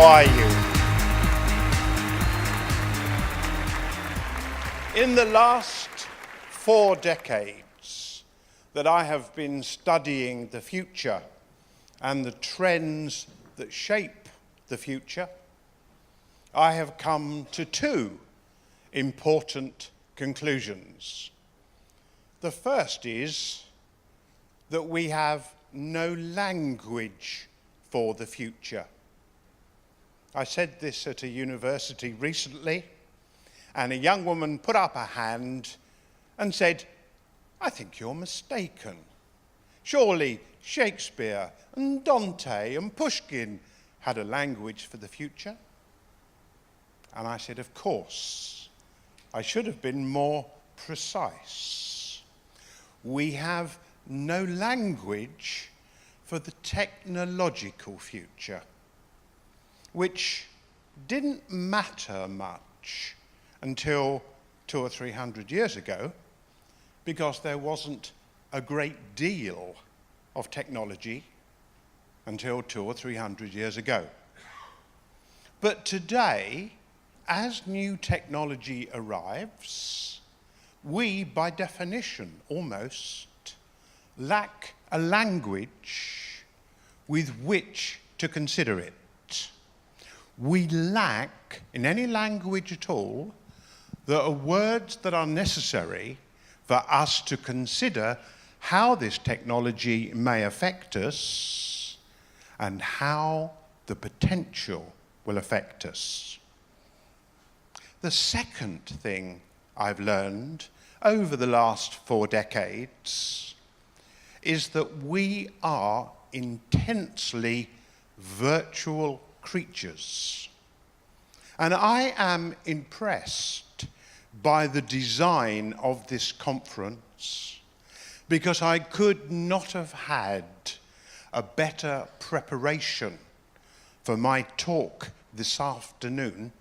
are you? In the last 4 decades that I have been studying the future and the trends that shape the future, I have come to 2 important conclusions. The first is that we have no language for the future. I said this at a university recently, and a young woman put up her hand and said, "I think you're mistaken. Surely Shakespeare and Dante and Pushkin had a language for the future?" And I said, of course, I should have been more precise. We have no language for the technological future, which didn't matter much until 200 or 300 years ago, because there wasn't a great deal of technology until 200 or 300 years ago. But today, as new technology arrives, we, by definition, almost lack a language with which to consider it. We lack, in any language at all, the words that are necessary for us to consider how this technology may affect us and how the potential will affect us. The second thing I've learned over the last 4 decades is that we are intensely virtual creatures. And I am impressed by the design of this conference, because I could not have had a better preparation for my talk this afternoon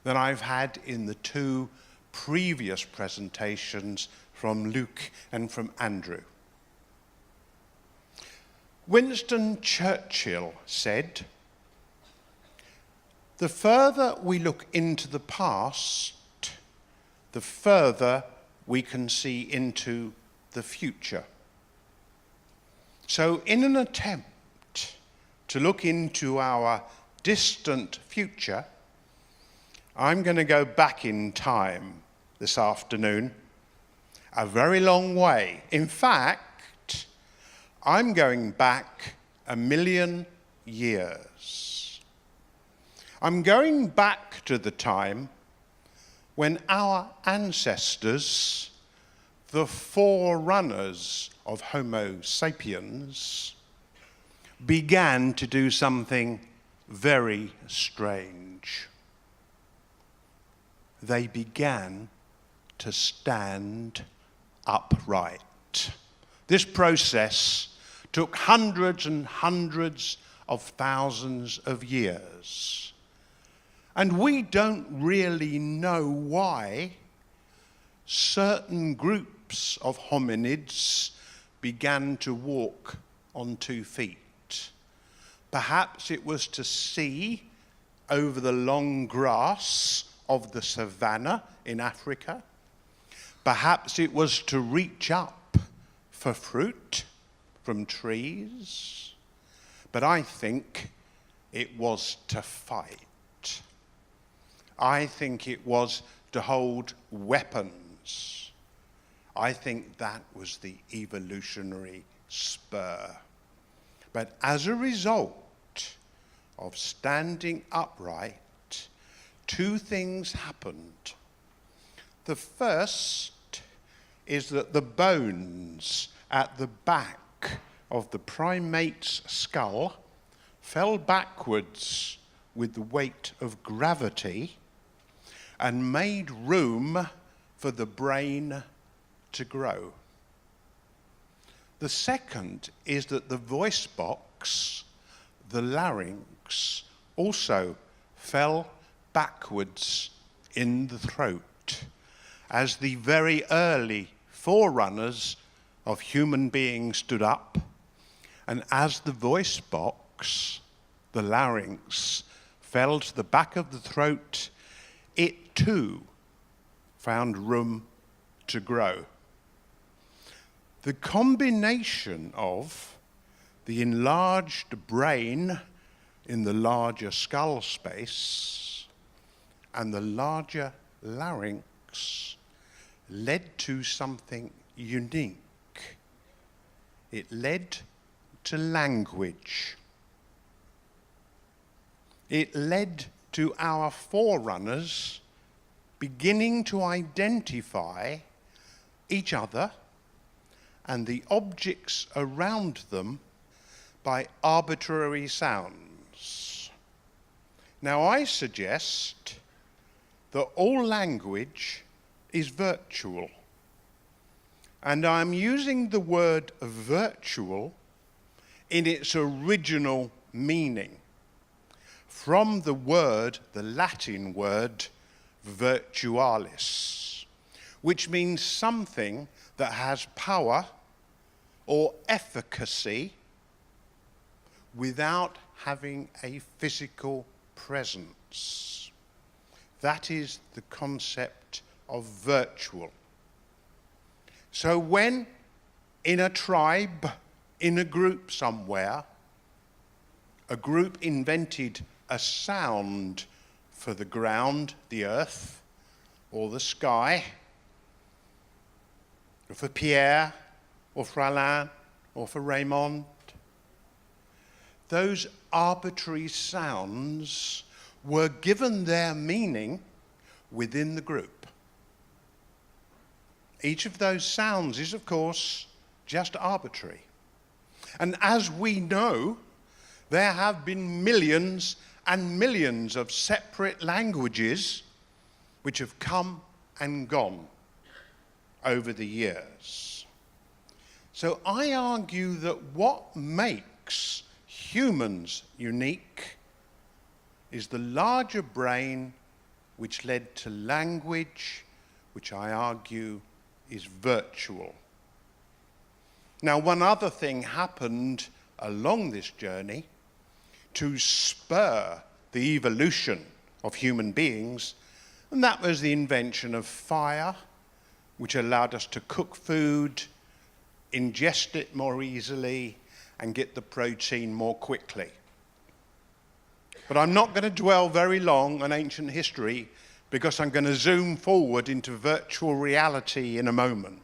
than I've had in the 2 previous presentations from Luke and from Andrew. Winston Churchill said, "The further we look into the past, the further we can see into the future." So in an attempt to look into our distant future, I'm going to go back in time this afternoon, a very long way. In fact, I'm going back 1,000,000 years. I'm going back to the time when our ancestors, the forerunners of Homo sapiens, began to do something very strange. They began to stand upright. This process took hundreds and hundreds of thousands of years. And we don't really know why certain groups of hominids began to walk on 2 feet. Perhaps it was to see over the long grass of the savannah in Africa. Perhaps it was to reach up for fruit from trees. But I think it was to fight. I think it was to hold weapons. I think that was the evolutionary spur. But as a result of standing upright, 2 things happened. The first is that the bones at the back of the primate's skull fell backwards with the weight of gravity and made room for the brain to grow. The second is that the voice box, the larynx, also fell backwards in the throat, as the very early forerunners of human beings stood up, and as the voice box, the larynx, fell to the back of the throat, it too found room to grow. The combination of the enlarged brain in the larger skull space and the larger larynx led to something unique. It led to language. It led to our forerunners beginning to identify each other and the objects around them by arbitrary sounds. Now, I suggest that all language is virtual. And I'm using the word virtual in its original meaning, from the Latin word virtualis, which means something that has power or efficacy without having a physical presence. That is the concept of virtual. So when in a tribe, in a group somewhere, a group invented a sound for the ground, the earth, or the sky, or for Pierre, or for Alain, or for Raymond, those arbitrary sounds were given their meaning within the group. Each of those sounds is, of course, just arbitrary. And as we know, there have been millions and millions of separate languages which have come and gone over the years. So I argue that what makes humans unique is the larger brain which led to language, which I argue is virtual. Now, one other thing happened along this journey to spur the evolution of human beings, and that was the invention of fire, which allowed us to cook food, ingest it more easily, and get the protein more quickly. But I'm not going to dwell very long on ancient history because I'm going to zoom forward into virtual reality in a moment.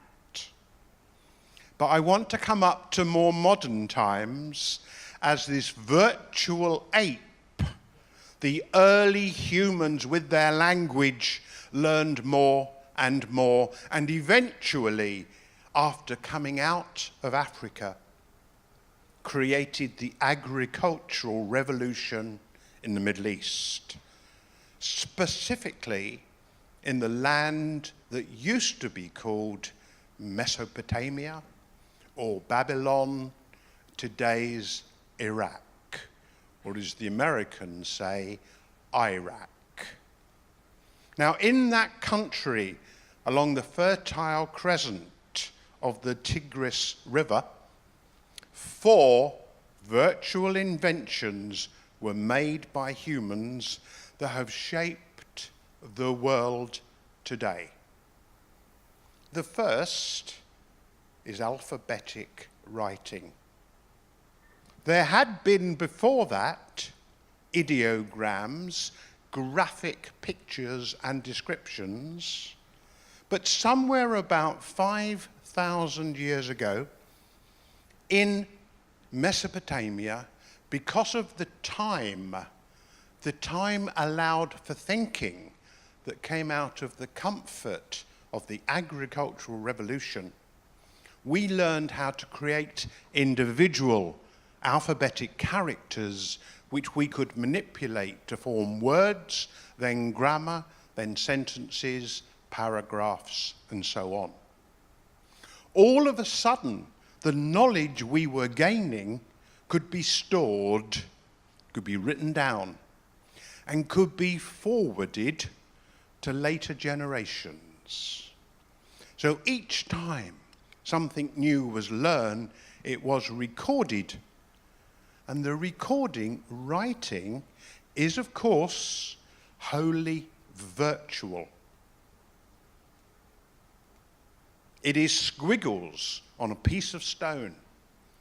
But I want to come up to more modern times as this virtual ape, the early humans with their language learned more, and eventually, after coming out of Africa, created the agricultural revolution in the Middle East, specifically in the land that used to be called Mesopotamia or Babylon, today's Iraq, or as the Americans say, Iraq. Now, in that country, along the Fertile Crescent of the Tigris River, 4 virtual inventions were made by humans that have shaped the world today. The first is alphabetic writing. There had been before that ideograms, graphic pictures and descriptions, but somewhere about 5,000 years ago in Mesopotamia, because of the time allowed for thinking that came out of the comfort of the agricultural revolution, we learned how to create individual alphabetic characters which we could manipulate to form words, then grammar, then sentences, paragraphs, and so on. All of a sudden, the knowledge we were gaining could be stored, could be written down, and could be forwarded to later generations. So each time something new was learned, it was recorded. And the recording, writing, is, of course, wholly virtual. It is squiggles on a piece of stone,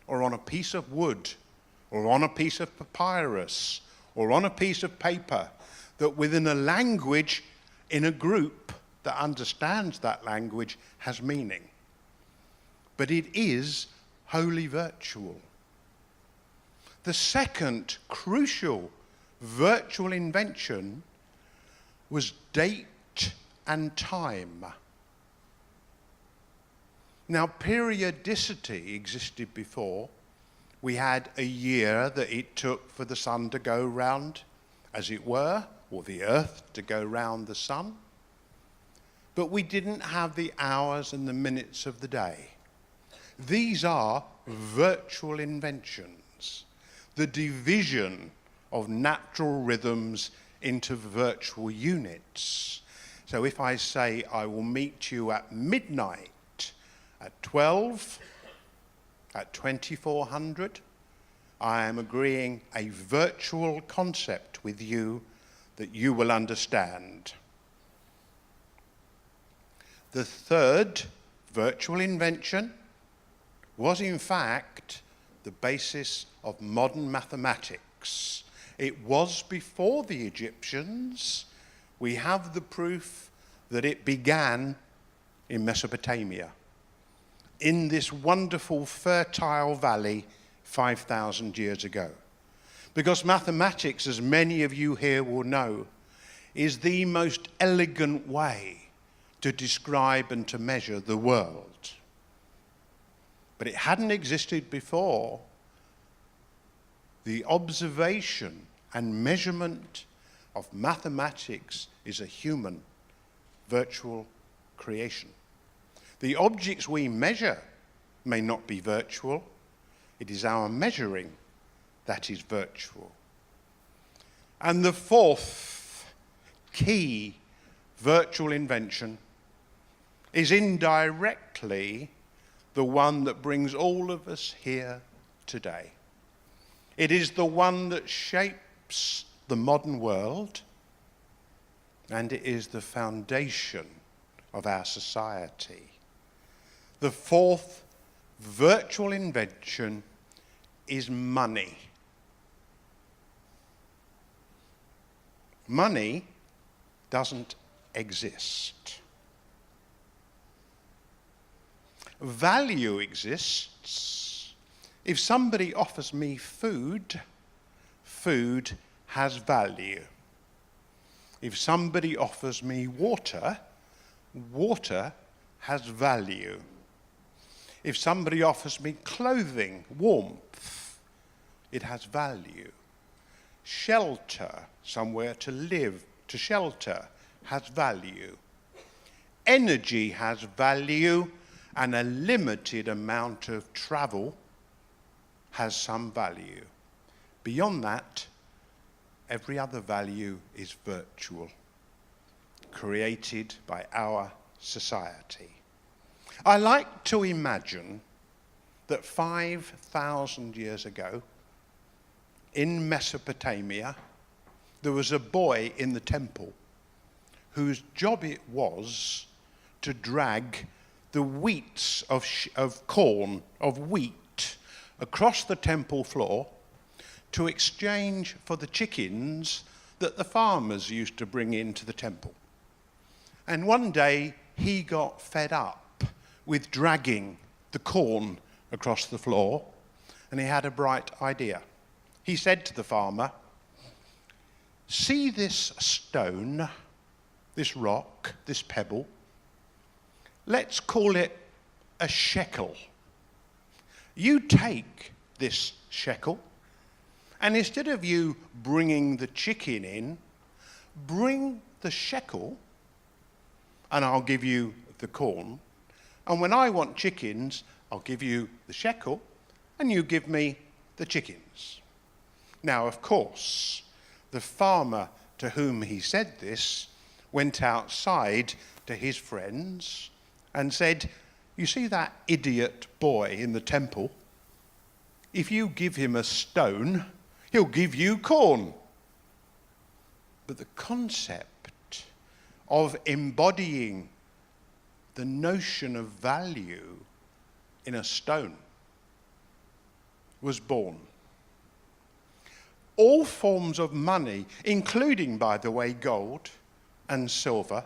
or on a piece of wood, or on a piece of papyrus, or on a piece of paper, that within a language, in a group that understands that language, has meaning. But it is wholly virtual. The second crucial virtual invention was date and time. Now, periodicity existed before. We had a year that it took for the sun to go round, as it were, or the earth to go round the sun. But we didn't have the hours and the minutes of the day. These are virtual inventions, the division of natural rhythms into virtual units. So if I say I will meet you at midnight, at 12, at 2400, I am agreeing a virtual concept with you that you will understand. The third virtual invention was in fact the basis of modern mathematics. It was before the Egyptians. We have the proof that it began in Mesopotamia, in this wonderful fertile valley 5,000 years ago. Because mathematics, as many of you here will know, is the most elegant way to describe and to measure the world. But it hadn't existed before. The observation and measurement of mathematics is a human virtual creation. The objects we measure may not be virtual. It is our measuring that is virtual. And the fourth key virtual invention is indirectly the one that brings all of us here today. It is the one that shapes the modern world, and it is the foundation of our society. The fourth virtual invention is money. Money doesn't exist. Value exists. If somebody offers me food, food has value. If somebody offers me water, water has value. If somebody offers me clothing, warmth, it has value. Shelter, somewhere to live, to shelter, has value. Energy has value, and a limited amount of travel has some value. Beyond that, every other value is virtual, created by our society. I like to imagine that 5,000 years ago, in Mesopotamia, there was a boy in the temple whose job it was to drag the wheats of corn, of wheat, across the temple floor to exchange for the chickens that the farmers used to bring into the temple. And one day he got fed up with dragging the corn across the floor, and he had a bright idea. He said to the farmer, "See this stone, this rock, this pebble? Let's call it a shekel. You take this shekel, and instead of you bringing the chicken in, bring the shekel, and I'll give you the corn. And when I want chickens, I'll give you the shekel, and you give me the chickens." Now, of course, the farmer to whom he said this went outside to his friends and said, "You see that idiot boy in the temple? If you give him a stone, he'll give you corn. But the concept of embodying the notion of value in a stone was born. All forms of money, including, by the way, gold and silver,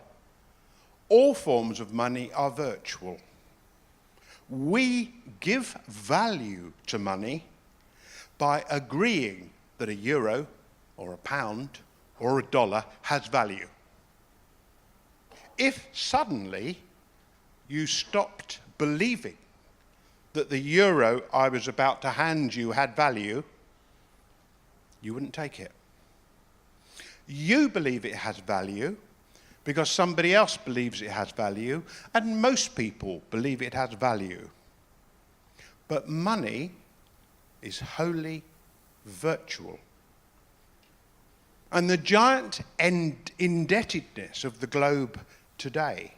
all forms of money are virtual. We give value to money by agreeing that a euro or a pound or a dollar has value. If suddenly you stopped believing that the euro I was about to hand you had value, you wouldn't take it. You believe it has value because somebody else believes it has value, and most people believe it has value. But money is wholly virtual. And the giant indebtedness of the globe today,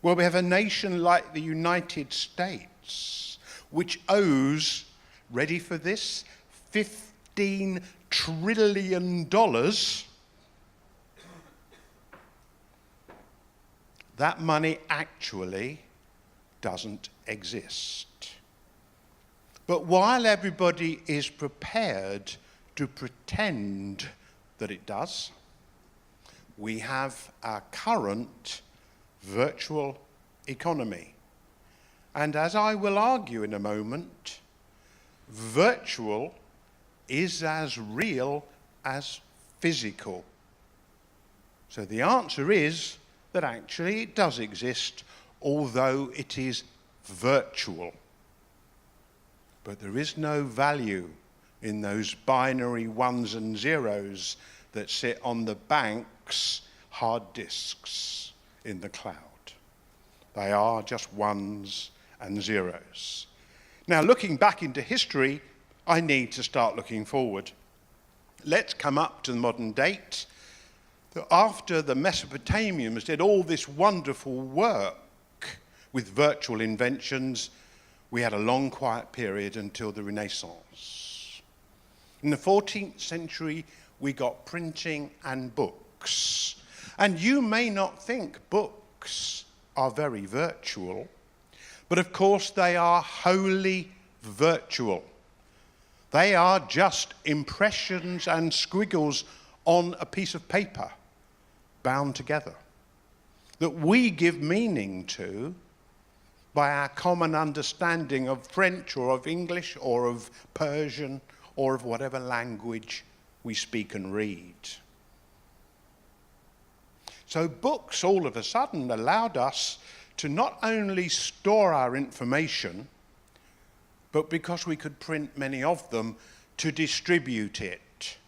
well, we have a nation like the United States, which owes, ready for this, $15 trillion. That money actually doesn't exist. But while everybody is prepared to pretend that it does, we have our current virtual economy. And as I will argue in a moment, virtual is as real as physical. So the answer is that actually it does exist, although it is virtual. But there is no value in those binary ones and zeros that sit on the bank's hard disks in the cloud. They are just ones and zeros. Now, looking back into history, I need to start looking forward. Let's come up to the modern date. After the Mesopotamians did all this wonderful work with virtual inventions, we had a long quiet period until the Renaissance. In the 14th century, we got printing and books. And you may not think books are very virtual, but of course they are wholly virtual. They are just impressions and squiggles on a piece of paper, bound together, that we give meaning to by our common understanding of French or of English or of Persian or of whatever language we speak and read. So books all of a sudden allowed us to not only store our information, but because we could print many of them, to distribute it.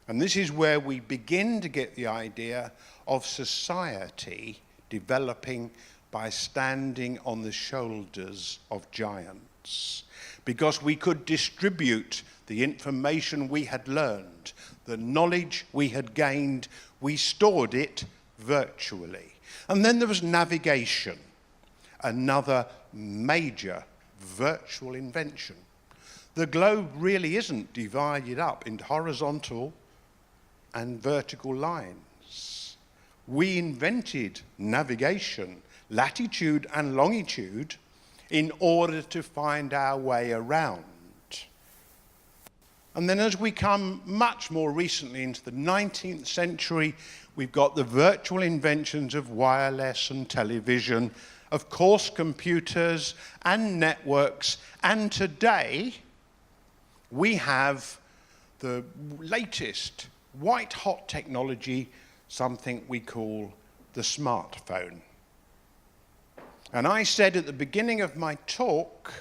And this is where we begin to get the idea of society developing by standing on the shoulders of giants. Because we could distribute the information we had learned, the knowledge we had gained, we stored it virtually. And then there was navigation, another major virtual invention. The globe really isn't divided up into horizontal and vertical lines. We invented navigation, latitude and longitude, in order to find our way around. And then as we come much more recently into the 19th century, we've got the virtual inventions of wireless and television, of course computers and networks, and today we have the latest white-hot technology, something we call the smartphone. And I said at the beginning of my talk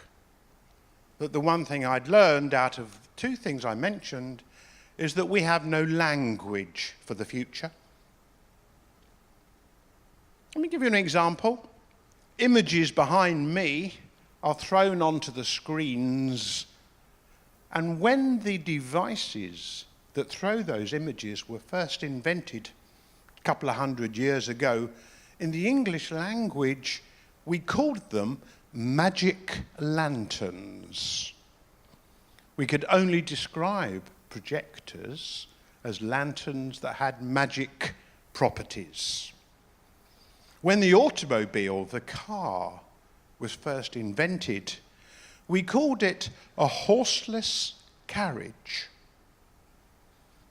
that the one thing I'd learned out of two things I mentioned is that we have no language for the future. Let me give you an example. Images behind me are thrown onto the screens, and when the devices that throw those images were first invented a couple of 100 years ago, in the English language, we called them magic lanterns. We could only describe projectors as lanterns that had magic properties. When the automobile, the car, was first invented, we called it a horseless carriage.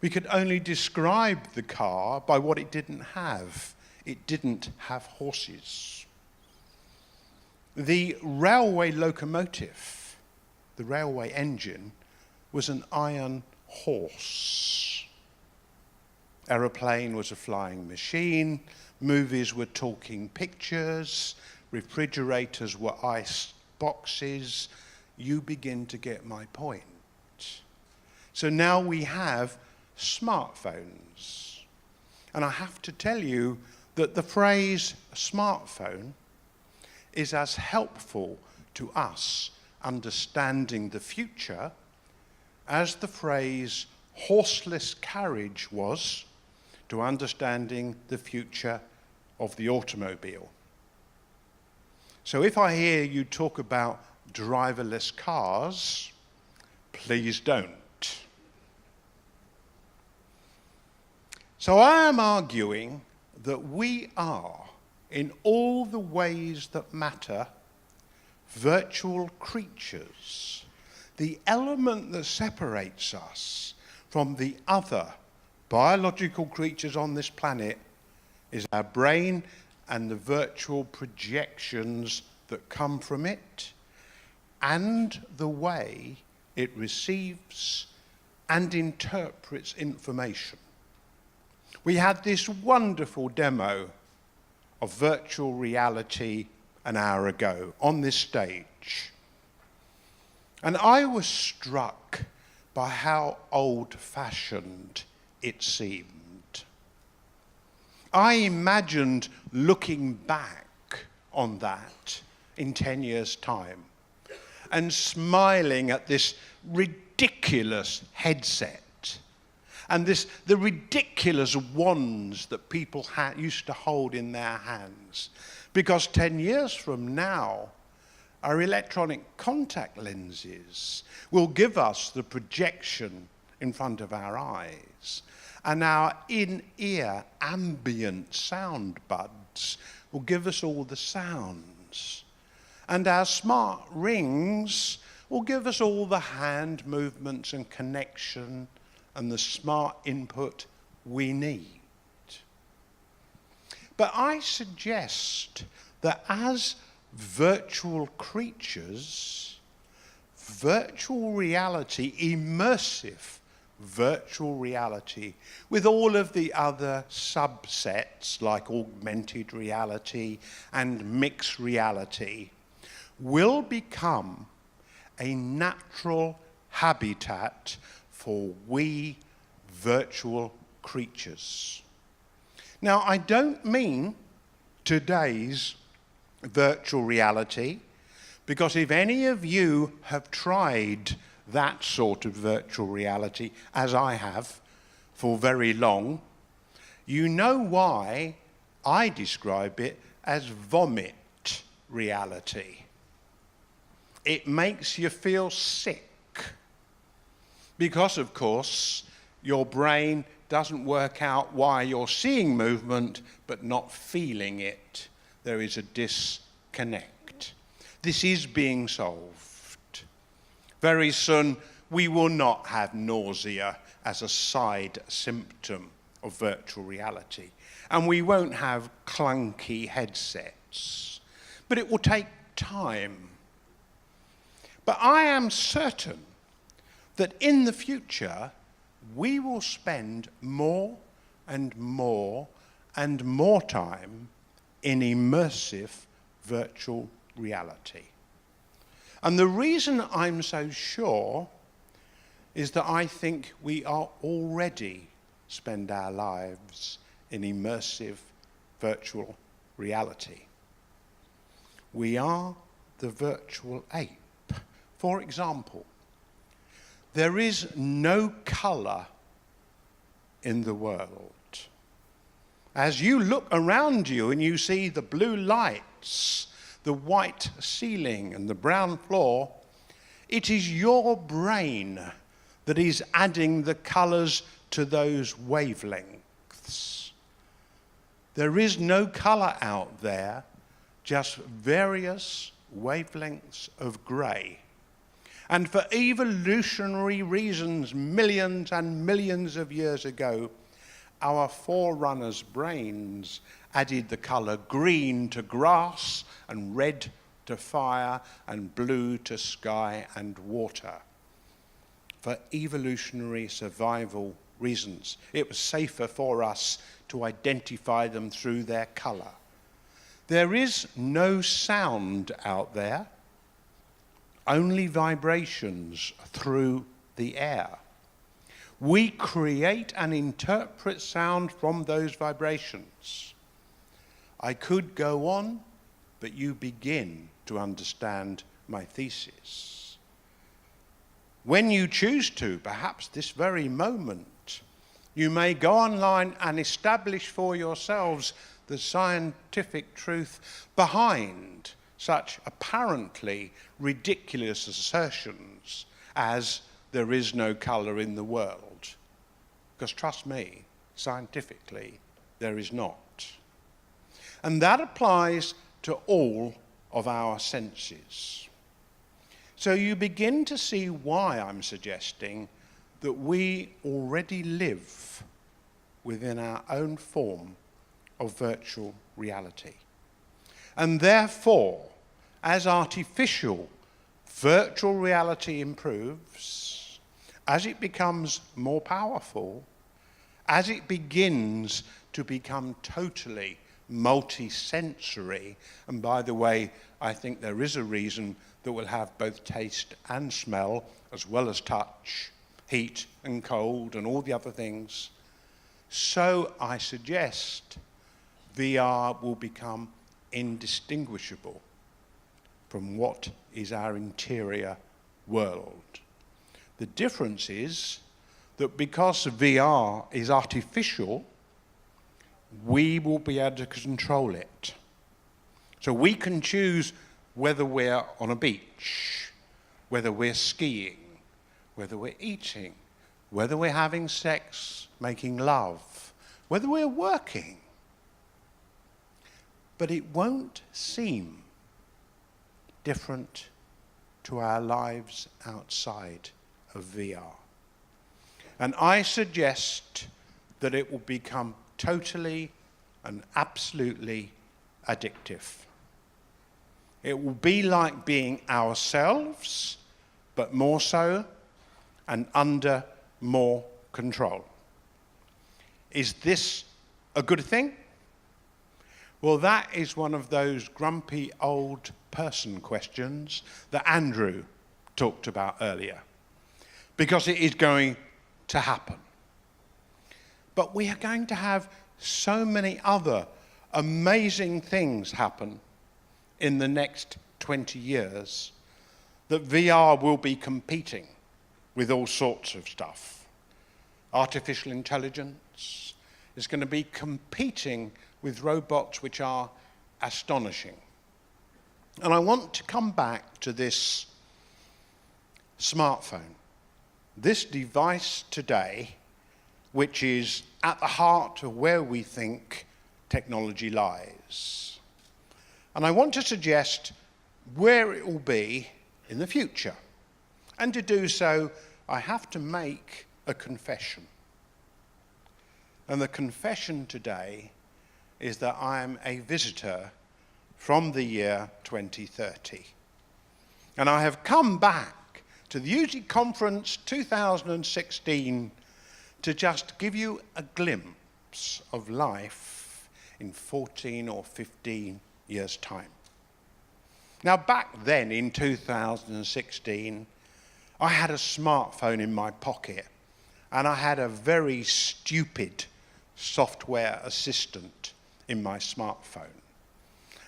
We could only describe the car by what it didn't have. It didn't have horses. The railway locomotive, the railway engine, was an iron horse. Aeroplane was a flying machine. Movies were talking pictures. Refrigerators were ice boxes. You begin to get my point. So now we have smartphones. And I have to tell you that the phrase smartphone is as helpful to us understanding the future as the phrase horseless carriage was to understanding the future of the automobile. So if I hear you talk about driverless cars, please don't. So I am arguing that we are, in all the ways that matter, virtual creatures. The element that separates us from the other biological creatures on this planet is our brain and the virtual projections that come from it, and the way it receives and interprets information. We had this wonderful demo of virtual reality an hour ago on this stage. And I was struck by how old-fashioned it seemed. I imagined looking back on that in 10 years' time and smiling at this ridiculous headset and the ridiculous wands that people used to hold in their hands. Because 10 years from now, our electronic contact lenses will give us the projection in front of our eyes, and our in-ear ambient sound buds will give us all the sounds, and our smart rings will give us all the hand movements and connection and the smart input we need. But I suggest that as virtual creatures, virtual reality, immersive virtual reality, with all of the other subsets like augmented reality and mixed reality, will become a natural habitat for we virtual creatures. Now, I don't mean today's virtual reality, because if any of you have tried that sort of virtual reality, as I have for very long, you know why I describe it as vomit reality. It makes you feel sick because, of course, your brain doesn't work out why you're seeing movement but not feeling it. There is a disconnect. This is being solved. Very soon, we will not have nausea as a side symptom of virtual reality. And we won't have clunky headsets. But it will take time. But I am certain that in the future, we will spend more and more and more time in immersive virtual reality. And the reason I'm so sure is that I think we are already spend our lives in immersive virtual reality. We are the virtual ape. For example, there is no color in the world. As you look around you and you see the blue lights, the white ceiling and the brown floor, it is your brain that is adding the colors to those wavelengths. There is no colour out there, just various wavelengths of grey. And for evolutionary reasons, millions and millions of years ago, our forerunners' brains added the colour green to grass and red to fire and blue to sky and water. For evolutionary survival reasons, it was safer for us to identify them through their colour. There is no sound out there, only vibrations through the air. We create and interpret sound from those vibrations. I could go on, but you begin to understand my thesis. When you choose to, perhaps this very moment, you may go online and establish for yourselves the scientific truth behind such apparently ridiculous assertions as there is no colour in the world. Because trust me, scientifically, there is not. And that applies to all of our senses. So you begin to see why I'm suggesting that we already live within our own form of virtual reality. And therefore, as artificial virtual reality improves, as it becomes more powerful, as it begins to become totally multi-sensory, and by the way, I think there is a reason that will have both taste and smell, as well as touch, heat and cold, and all the other things, so I suggest VR will become indistinguishable from what is our interior world. The difference is that because VR is artificial, we will be able to control it. So we can choose whether we're on a beach, whether we're skiing, whether we're eating, whether we're having sex, making love, whether we're working. But it won't seem different to our lives outside of VR. And I suggest that it will become totally and absolutely addictive. It will be like being ourselves, but more so and under more control. Is this a good thing? Well, that is one of those grumpy old person questions that Andrew talked about earlier, because it is going to happen. But we are going to have so many other amazing things happen in the next 20 years that VR will be competing with all sorts of stuff. Artificial intelligence is going to be competing with robots which are astonishing. And I want to come back to this smartphone, this device today, which is at the heart of where we think technology lies. And I want to suggest where it will be in the future. And to do so, I have to make a confession. And the confession today is that I am a visitor from the year 2030. And I have come back to the USI Conference 2016 to just give you a glimpse of life in 14 or 15 years' time. Now, back then in 2016, I had a smartphone in my pocket, and I had a very stupid software assistant in my smartphone.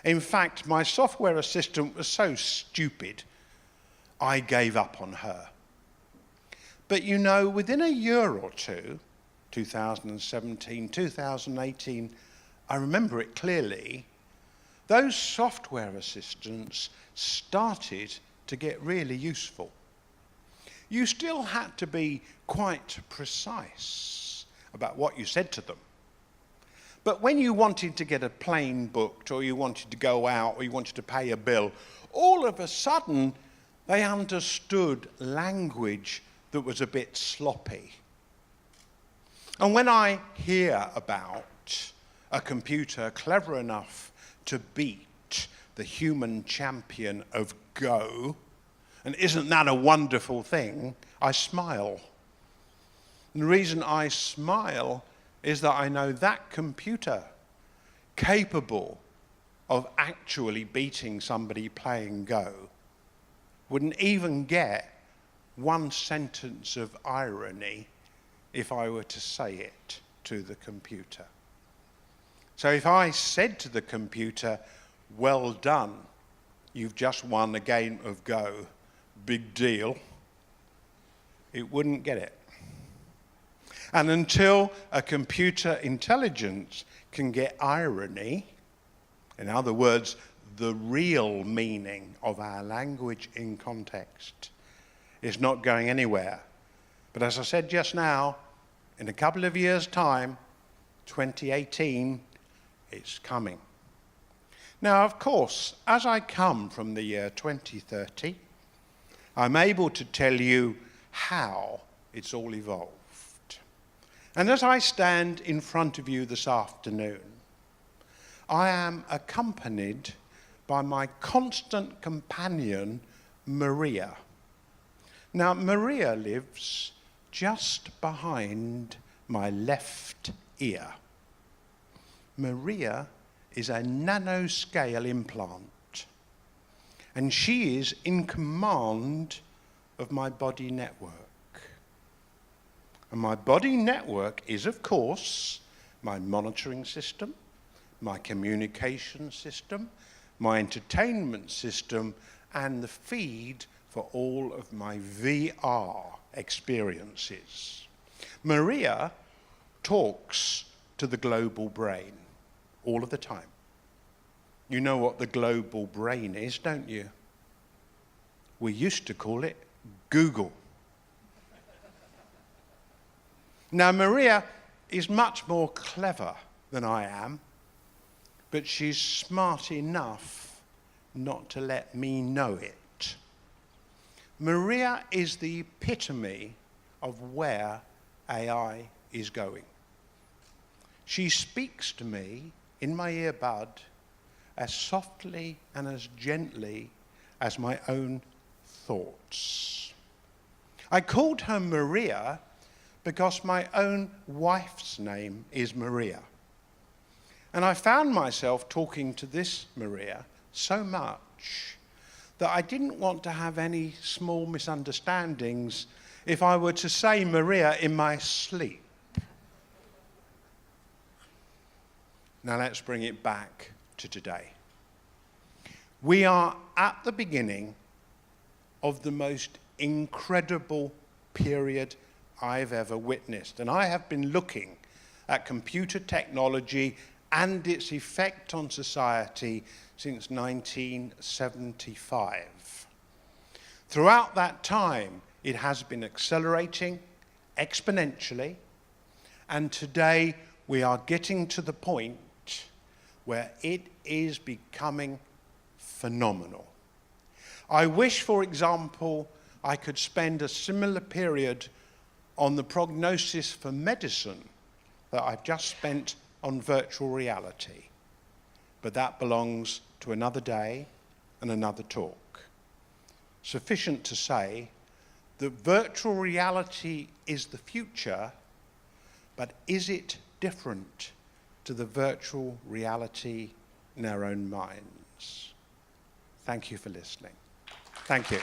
In fact, my software assistant was so stupid, I gave up on her. But you know, within a year or two, 2017, 2018, I remember it clearly, those software assistants started to get really useful. You still had to be quite precise. about what you said to them. But when you wanted to get a plane booked, or you wanted to go out, or you wanted to pay a bill, all of a sudden they understood language that was a bit sloppy. And when I hear about a computer clever enough to beat the human champion of Go, and isn't that a wonderful thing, I smile. And the reason I smile is that I know that computer capable of actually beating somebody playing Go wouldn't even get one sentence of irony if I were to say it to the computer. So if I said to the computer, "Well done, you've just won a game of Go, big deal," it wouldn't get it. And until a computer intelligence can get irony, in other words, the real meaning of our language in context, is not going anywhere. But as I said just now, in a couple of years' time, 2018, it's coming. Now, of course, as I come from the year 2030, I'm able to tell you how it's all evolved. And as I stand in front of you this afternoon, I am accompanied by my constant companion, Maria. Now, Maria lives just behind my left ear. Maria is a nanoscale implant, and she is in command of my body network. And my body network is, of course, my monitoring system, my communication system, my entertainment system, and the feed for all of my VR experiences. Maria talks to the global brain all of the time. You know what the global brain is, don't you? We used to call it Google. Now, Maria is much more clever than I am, but she's smart enough not to let me know it. Maria is the epitome of where AI is going. She speaks to me in my earbud as softly and as gently as my own thoughts. I called her Maria because my own wife's name is Maria. And I found myself talking to this Maria so much that I didn't want to have any small misunderstandings if I were to say Maria in my sleep. Now let's bring it back to today. We are at the beginning of the most incredible period I've ever witnessed. And I have been looking at computer technology and its effect on society since 1975. Throughout that time, it has been accelerating exponentially, and today we are getting to the point where it is becoming phenomenal. I wish, for example, I could spend a similar period on the prognosis for medicine that I've just spent on virtual reality. But that belongs to another day and another talk. Sufficient to say that virtual reality is the future, but is it different to the virtual reality in our own minds? Thank you for listening. Thank you.